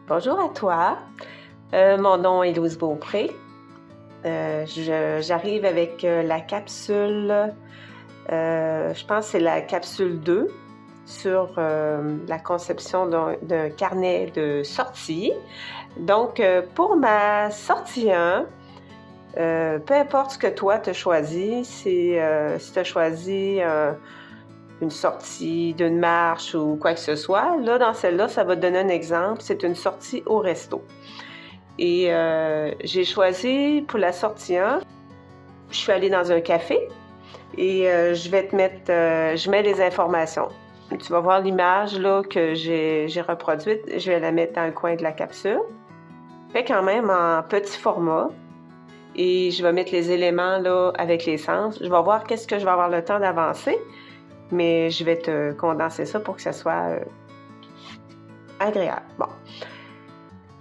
Bonjour à toi. Mon nom est Louise Beaupré. J'arrive avec la capsule, je pense que c'est la capsule 2 sur la conception d'un carnet de sortie. Donc, pour ma sortie 1, peu importe ce que toi tu as choisi, si tu as choisi une sortie d'une marche ou quoi que ce soit, là, dans celle-là, ça va te donner un exemple. C'est une sortie au resto. Et j'ai choisi pour la sortie 1, je suis allée dans un café et je vais te mettre, je mets les informations. Tu vas voir l'image là que j'ai reproduite, je vais la mettre dans le coin de la capsule. Fait quand même en petit format et je vais mettre les éléments là avec les sens. Je vais voir qu'est-ce que je vais avoir le temps d'avancer, mais je vais te condenser ça pour que ça soit agréable. Bon.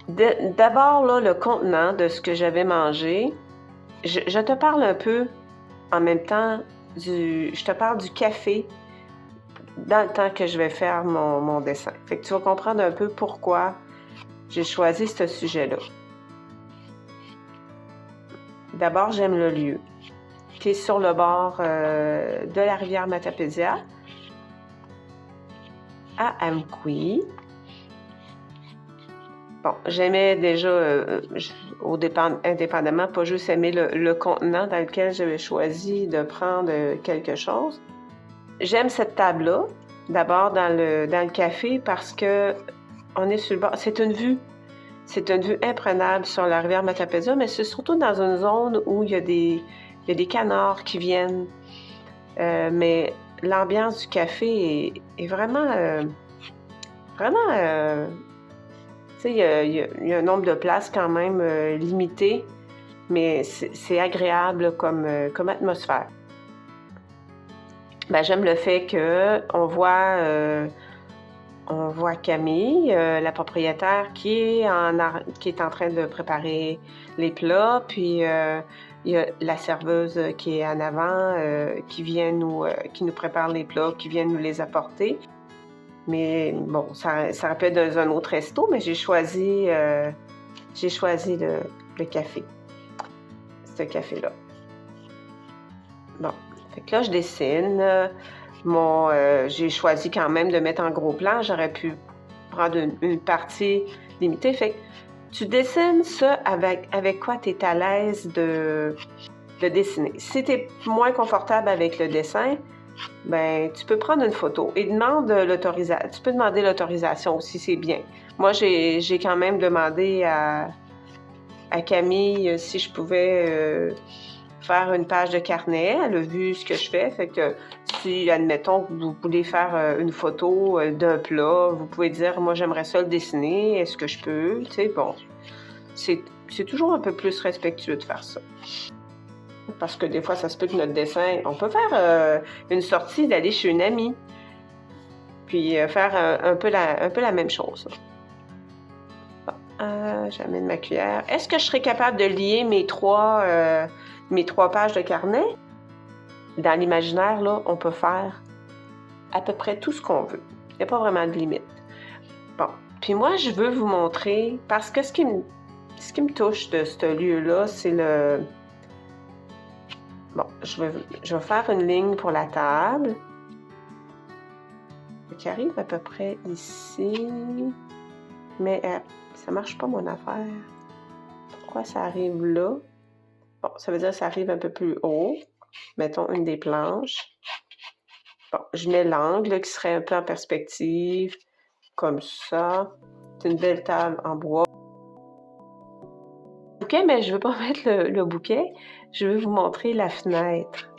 D'abord, là, le contenant de ce que j'avais mangé, je te parle un peu en même temps je te parle du café dans le temps que je vais faire mon dessin. Fait que tu vas comprendre un peu pourquoi j'ai choisi ce sujet-là. D'abord, j'aime le lieu, qui est sur le bord de la rivière Matapédia, à Amqui. Bon, j'aimais déjà, indépendamment, pas juste aimer le contenant dans lequel j'avais choisi de prendre quelque chose. J'aime cette table-là, d'abord dans le café, parce que on est sur le bord. C'est une vue imprenable sur la rivière Matapédia, mais c'est surtout dans une zone où il y a des canards qui viennent. Mais l'ambiance du café est vraiment... tu sais, il y a un nombre de places quand même limité, mais c'est agréable comme atmosphère. Ben, j'aime le fait qu'on voit Camille, la propriétaire, qui est en train de préparer les plats, puis il y a la serveuse qui est en avant, qui nous prépare les plats, qui vient nous les apporter. Mais bon, ça aurait pu être dans un autre resto, mais j'ai choisi le café, ce café-là. Bon, fait que là, je dessine. J'ai choisi quand même de mettre en gros plan. J'aurais pu prendre une partie limitée. Fait que tu dessines ça avec quoi tu es à l'aise de dessiner. Si tu es moins confortable avec le dessin, ben tu peux prendre une photo et tu peux demander l'autorisation aussi, c'est bien. Moi, j'ai quand même demandé à Camille si je pouvais faire une page de carnet. Elle a vu ce que je fais. Fait que si, admettons, vous voulez faire une photo d'un plat, vous pouvez dire, moi, j'aimerais ça le dessiner. Est-ce que je peux? Tu sais, bon, c'est toujours un peu plus respectueux de faire ça. Parce que des fois, ça se peut que notre dessin... On peut faire une sortie, d'aller chez une amie, puis faire un peu la même chose. Bon, j'amène ma cuillère. Est-ce que je serais capable de lier mes trois pages de carnet? Dans l'imaginaire, là, on peut faire à peu près tout ce qu'on veut. Il n'y a pas vraiment de limite. Bon, puis moi, je veux vous montrer, parce que ce qui me touche de ce lieu-là, c'est le... Bon, je vais faire une ligne pour la table, qui arrive à peu près ici, mais ça marche pas mon affaire. Pourquoi ça arrive là? Bon, ça veut dire que ça arrive un peu plus haut. Mettons une des planches. Bon, je mets l'angle qui serait un peu en perspective, comme ça. C'est une belle table en bois. OK, mais je ne veux pas mettre le bouquet. Je veux vous montrer la fenêtre.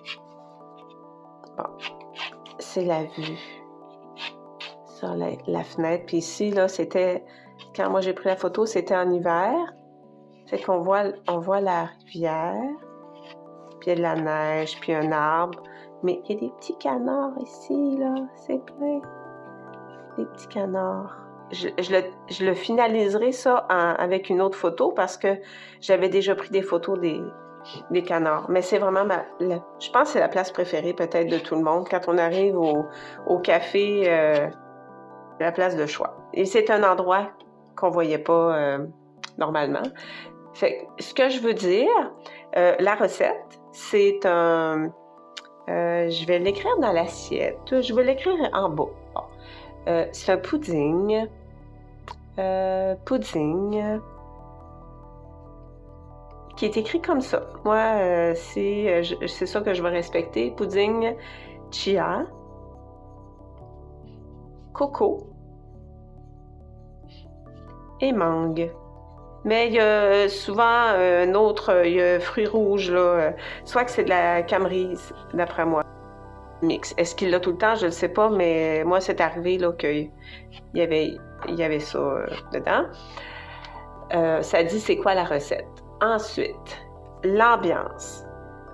Bon, c'est la vue sur la fenêtre. Puis ici, là, c'était... Quand moi j'ai pris la photo, c'était en hiver. Fait qu'on voit la rivière, puis il y a de la neige, puis un arbre. Mais il y a des petits canards ici, là. C'est plein. Des petits canards. Je le finaliserai ça avec une autre photo parce que j'avais déjà pris des photos des canards. Mais c'est vraiment je pense que c'est la place préférée peut-être de tout le monde quand on arrive au café, la place de choix. Et c'est un endroit qu'on voyait pas normalement. Fait que, ce que je veux dire, la recette, c'est un... je vais l'écrire dans l'assiette. Je vais l'écrire en bas. Bon. C'est un pudding. Pudding. Qui est écrit comme ça. Moi, c'est ça que je vais respecter. Pudding chia. Coco. Et mangue. Mais il y a souvent un autre, il y a fruits rouges, là, soit que c'est de la camerise, d'après moi. Mix. Est-ce qu'il l'a tout le temps? Je ne sais pas, mais moi, c'est arrivé là, qu'il y avait ça dedans. Ça dit c'est quoi la recette. Ensuite, l'ambiance.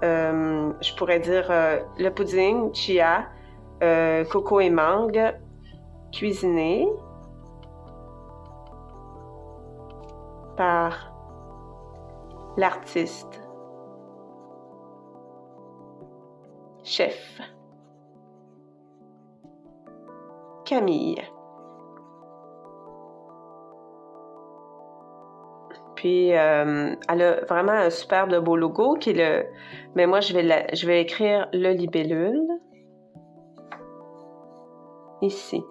Je pourrais dire le pudding, chia, coco et mangue, cuisiné par l'artiste, chef, Camille. Puis, elle a vraiment un super beau logo qui est le... Mais moi, je vais écrire le libellule. Ici.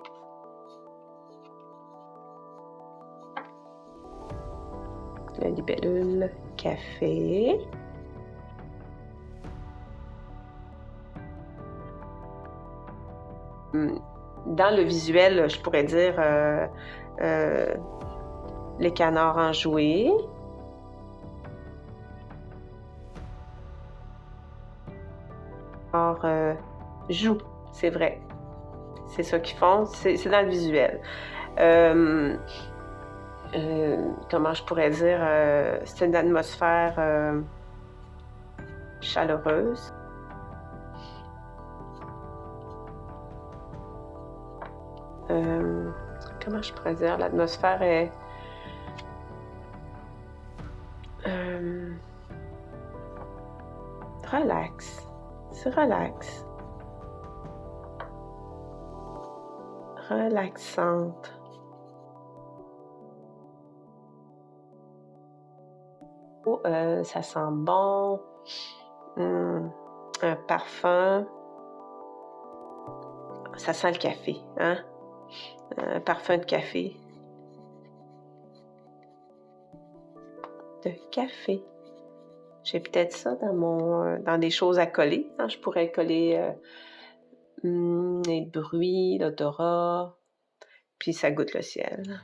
Le libellule café. Dans le visuel, je pourrais dire les canards enjoués. Alors, jouent, c'est vrai. C'est ça qu'ils font, c'est dans le visuel. Comment je pourrais dire, c'est une atmosphère chaleureuse. Comment je pourrais dire, l'atmosphère est relax, c'est relax, relaxante. Oh, ça sent bon. Un parfum. Ça sent le café, hein? Un parfum de café. De café. J'ai peut-être ça dans des choses à coller. Hein? Je pourrais coller les bruits, l'odorat, puis ça goûte le ciel.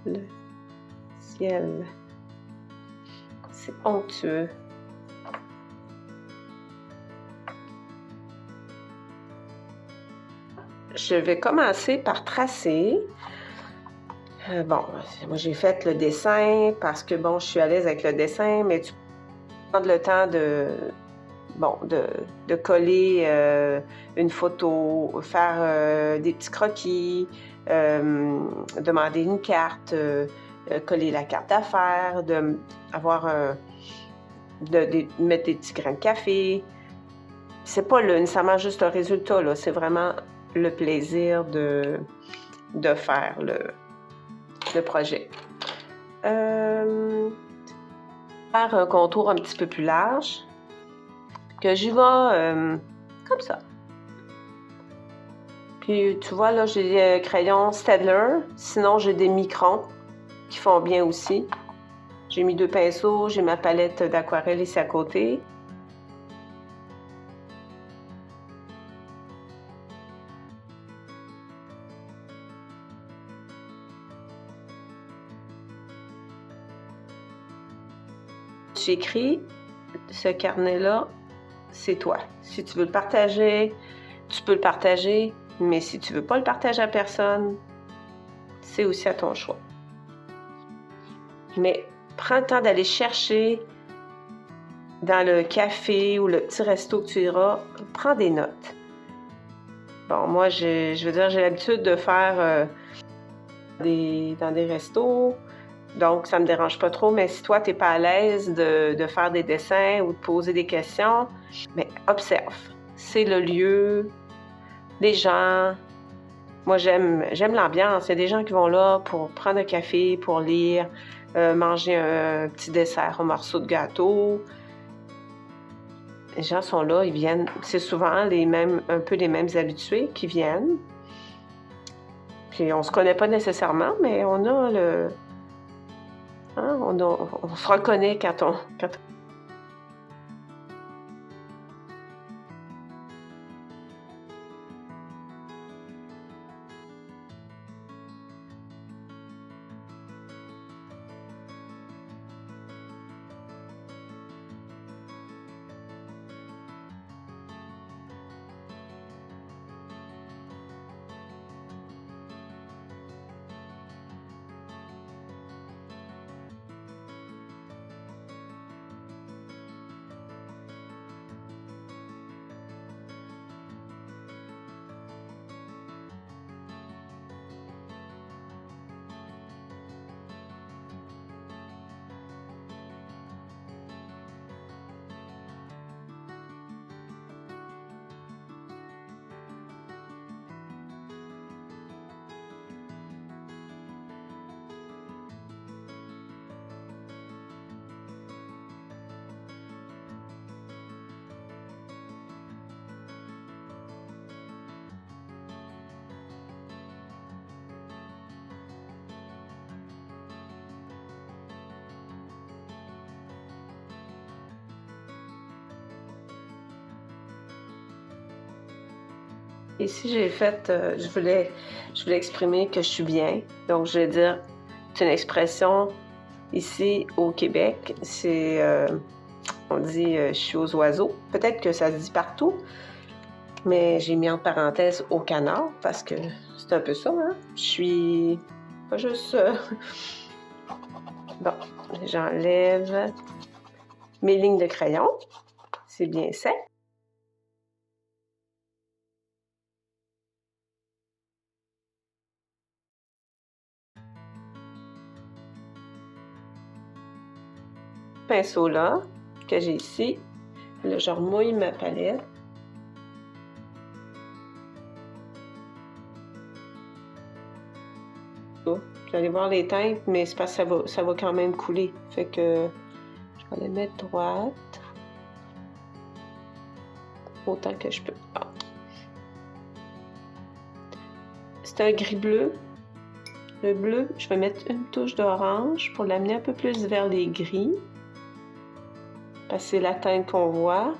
Le ciel. C'est onctueux. Je vais commencer par tracer. Bon, moi j'ai fait le dessin parce que bon, je suis à l'aise avec le dessin, mais tu peux prendre le temps de coller une photo, faire des petits croquis, demander une carte, coller la carte d'affaires, mettre des petits grains de café. C'est pas nécessairement juste le résultat, là, c'est vraiment le plaisir de faire le projet. Faire un contour un petit peu plus large, que j'y vais comme ça. Puis tu vois, là, j'ai des crayons Staedtler, sinon j'ai des microns qui font bien aussi. J'ai mis 2 pinceaux, j'ai ma palette d'aquarelle ici à côté. J'écris ce carnet-là, c'est toi. Si tu veux le partager, tu peux le partager, mais si tu veux pas le partager à personne, c'est aussi à ton choix. Mais prends le temps d'aller chercher dans le café ou le petit resto que tu iras, prends des notes. Bon, moi, je veux dire, j'ai l'habitude de faire dans des restos, donc ça me dérange pas trop, mais si toi, tu n'es pas à l'aise de faire des dessins ou de poser des questions, mais observe. C'est le lieu les gens. Moi, j'aime l'ambiance. Il y a des gens qui vont là pour prendre un café, pour lire, manger un petit dessert, un morceau de gâteau. Les gens sont là, ils viennent. C'est souvent un peu les mêmes habitués qui viennent. Puis on se connaît pas nécessairement, mais on a le... Hein, on se reconnaît quand on... Ici, j'ai fait, je voulais exprimer que je suis bien. Donc, je vais dire, c'est une expression ici au Québec, c'est, on dit, je suis aux oiseaux. Peut-être que ça se dit partout, mais j'ai mis en parenthèse au canard parce que c'est un peu ça, hein? Je suis pas juste... Bon, j'enlève mes lignes de crayon. C'est bien sec. Pinceau là, que j'ai ici. Là, je remouille ma palette. Vous allez voir les teintes, mais c'est parce que ça va quand même couler. Fait que je vais les mettre droite. Autant que je peux. Ah. C'est un gris bleu. Le bleu, je vais mettre une touche d'orange pour l'amener un peu plus vers les gris. Parce que c'est la teinte qu'on voit.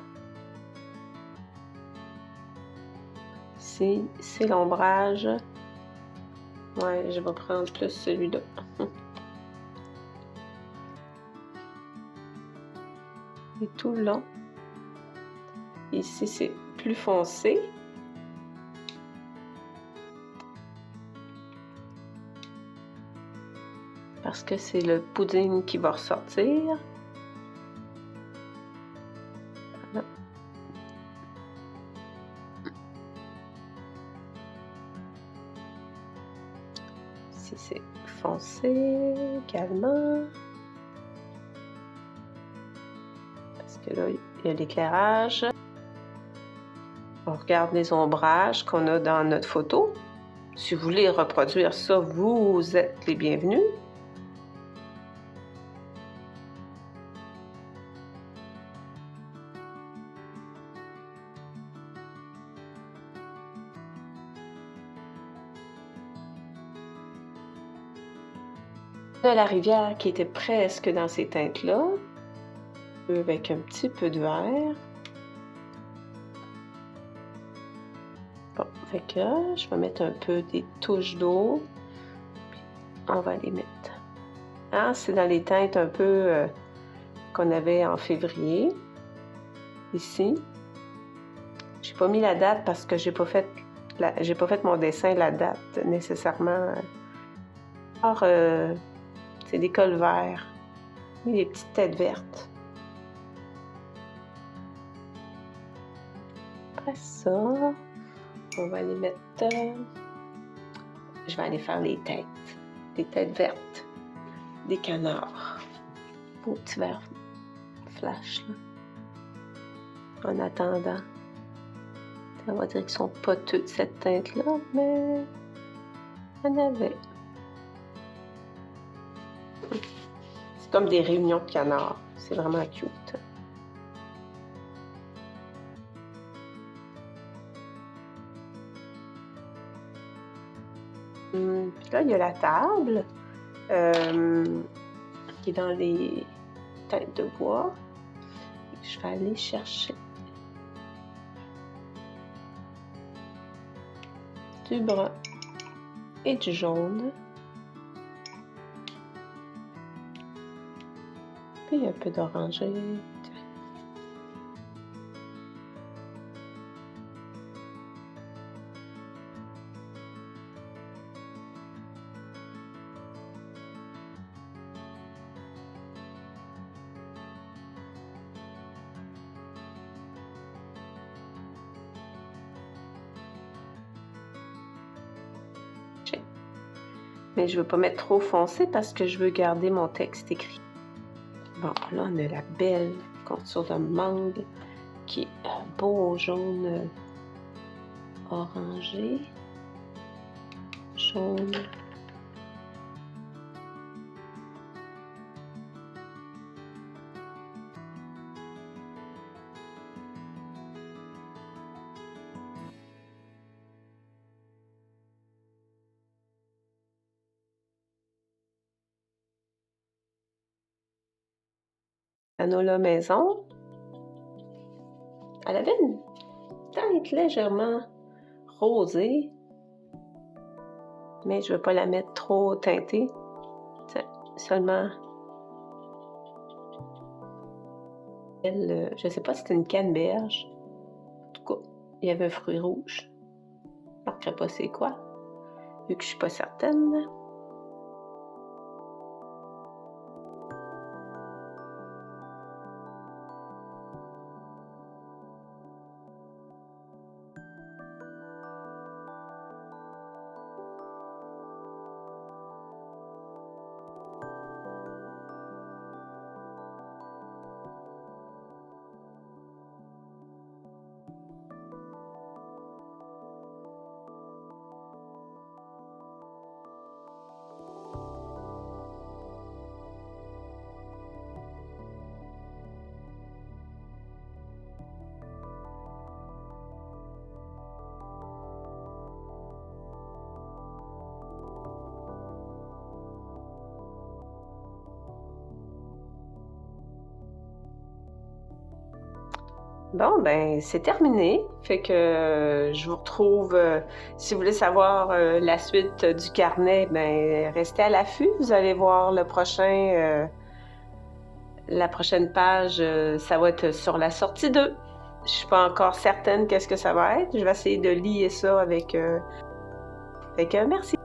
Ici, c'est l'ombrage. Ouais, je vais prendre plus celui-là. Et tout le long. Ici, c'est plus foncé. Parce que c'est le pudding qui va ressortir. Voilà. Ici, c'est foncé également. Parce que là, il y a l'éclairage. On regarde les ombrages qu'on a dans notre photo. Si vous voulez reproduire ça, vous êtes les bienvenus. Là, la rivière qui était presque dans ces teintes-là, avec un petit peu de vert. Bon, fait que je vais mettre un peu des touches d'eau. On va les mettre. Hein, c'est dans les teintes un peu qu'on avait en février. Ici. J'ai pas mis la date parce que j'ai pas fait mon dessin la date nécessairement. Alors, c'est des cols verts. Et des petites têtes vertes. Après ça, on va les mettre... je vais aller faire les têtes. Des têtes vertes. Des canards. Beau petit vert flash, là. En attendant On va dire qu'ils sont pas toutes cette teinte-là, mais il y en avait. C'est comme des réunions de canards. C'est vraiment cute. Puis là, il y a la table qui est dans les teintes de bois. Je vais aller chercher du brun et du jaune. Puis un peu d'orangé. Mais je ne veux pas mettre trop foncé parce que je veux garder mon texte écrit. Bon, là, on a la belle contour de mangue qui est un beau jaune orangé. Jaune. Granola maison. Elle avait une teinte légèrement rosée, mais je ne veux pas la mettre trop teintée. Seulement, je ne sais pas si c'est une canneberge. En tout cas, il y avait un fruit rouge. Je ne marquerai pas c'est quoi, vu que je ne suis pas certaine. Bon, ben, c'est terminé. Fait que je vous retrouve, si vous voulez savoir la suite du carnet, ben, restez à l'affût. Vous allez voir le prochain, la prochaine page, ça va être sur la sortie 2. Je suis pas encore certaine qu'est-ce que ça va être. Je vais essayer de lier ça avec... Fait que merci.